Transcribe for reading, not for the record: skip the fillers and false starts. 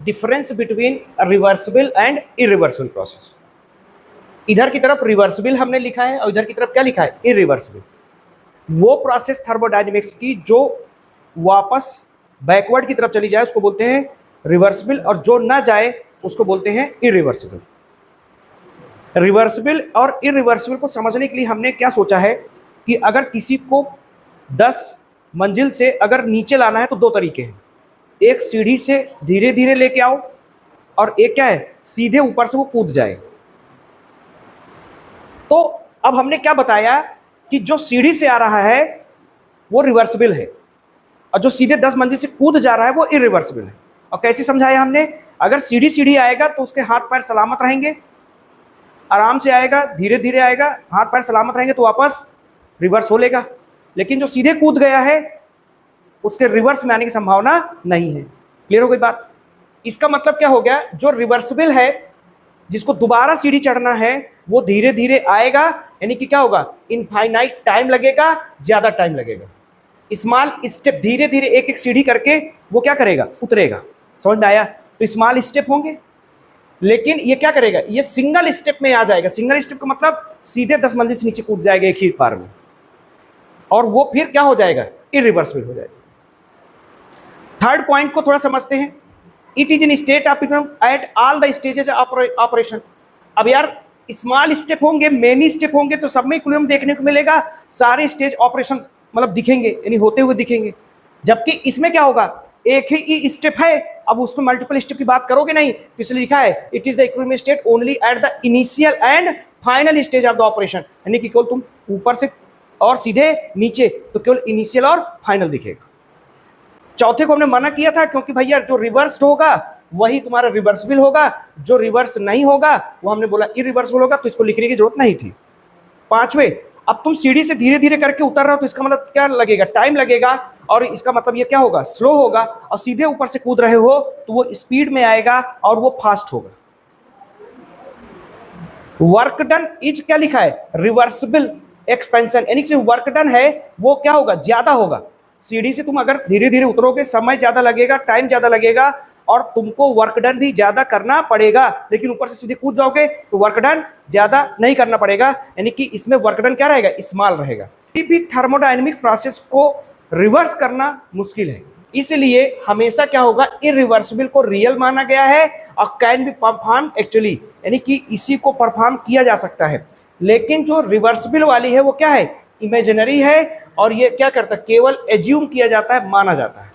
Difference between reversible and irreversible process. इधर की तरफ रिवर्सिबल हमने लिखा है और इधर की तरफ क्या लिखा है, इरिवर्सिबल। वो प्रोसेस थर्मोडायनेमिक्स की जो वापस बैकवर्ड की तरफ चली जाए उसको बोलते हैं रिवर्सिबल, और जो ना जाए उसको बोलते हैं इरिवर्सिबल। रिवर्सिबल और इरिवर्सिबल को समझने के लिए हमने क्या सोचा है कि अगर किसी को 10 मंजिल से अगर नीचे लाना है तो 2 तरीके हैं, एक सीढ़ी से धीरे धीरे लेके आओ और एक क्या है, सीधे ऊपर से वो कूद जाए। तो अब हमने क्या बताया कि जो सीढ़ी से आ रहा है वो रिवर्सिबल है और जो सीधे 10 मंजिल से कूद जा रहा है वो इरिवर्सिबल है। और कैसे समझाया हमने, अगर सीढ़ी सीढ़ी आएगा तो उसके हाथ पैर सलामत रहेंगे, आराम से आएगा, धीरे धीरे आएगा, हाथ पैर सलामत रहेंगे तो वापस रिवर्स हो लेगा। लेकिन जो सीधे कूद गया है उसके रिवर्स में आने की संभावना नहीं है। क्लियर हो गई बात? इसका मतलब क्या हो गया, जो रिवर्सिबल है जिसको दोबारा सीढ़ी चढ़ना है वो धीरे धीरे आएगा, यानी कि क्या होगा, इनफाइनाइट टाइम लगेगा, ज्यादा टाइम लगेगा। स्मॉल स्टेप, धीरे धीरे एक एक सीढ़ी करके वो क्या करेगा, उतरेगा। समझ में आया? तो स्मॉल स्टेप होंगे, लेकिन ये क्या करेगा, ये सिंगल स्टेप में आ जाएगा। सिंगल स्टेप का मतलब सीधे 10 मंजिल से नीचे कूद जाएगा एक ही बार में, और वो फिर क्या हो जाएगा, इरिवर्सिबल हो जाएगा। थर्ड पॉइंट को थोड़ा समझते हैं। It is in state of equilibrium at all the stages operation. अब यार स्मॉल स्टेप होंगे, मेनी स्टेप होंगे, तो सब में इक्विलिब्रियम देखने को मिलेगा, सारे स्टेज ऑपरेशन मतलब दिखेंगे, यानी होते हुए दिखेंगे। जबकि इसमें क्या होगा, एक ही स्टेप है, अब उसको मल्टीपल स्टेप की बात करोगे नहीं, तो इसलिए लिखा है it is the equilibrium state only at the initial and final stage of the operation. यानी कि केवल तुम ऊपर से और सीधे नीचे तो केवल इनिशियल और फाइनल दिखेगा। चौथे को हमने मना किया था क्योंकि भैया जो रिवर्स्ड होगा वही तुम्हारा रिवर्सिबल होगा, जो रिवर्स नहीं होगा वो हमने बोला इरिवर्सिबल होगा, तो इसको लिखने की जरूरत नहीं थी। पांचवें, अब तुम सीढ़ी से धीरे धीरे करके उतर रहे हो तो इसका मतलब क्या लगेगा, टाइम लगेगा, और इसका मतलब ये क्या होगा, स्लो होगा। और सीधे ऊपर से कूद रहे हो तो वो स्पीड में आएगा और वो फास्ट होगा। वर्क डन इज क्या लिखा है, रिवर्सिबल एक्सपेंशन, यानी कि वर्क डन है वो क्या होगा, ज्यादा होगा। सीढ़ी से तुम अगर धीरे धीरे उतरोगे समय ज्यादा लगेगा, टाइम ज्यादा लगेगा और तुमको वर्क डन भी ज्यादा करना पड़ेगा। लेकिन ऊपर से सीधे कूद जाओगे तो वर्क डन ज्यादा नहीं करना पड़ेगा, यानी कि इसमें वर्क डन क्या रहेगा, स्मॉल रहेगा। किसी भी थर्मोडायनेमिक प्रोसेस को रिवर्स करना मुश्किल है, इसलिए हमेशा क्या होगा, इरिवर्सिबल को रियल माना गया है और कैन बी परफॉर्म एक्चुअली, यानी कि इसी को परफॉर्म किया जा सकता है। लेकिन जो रिवर्सिबल वाली है वो क्या है, इमेजिनरी है, और ये क्या करता है, केवल एज्यूम किया जाता है, माना जाता है।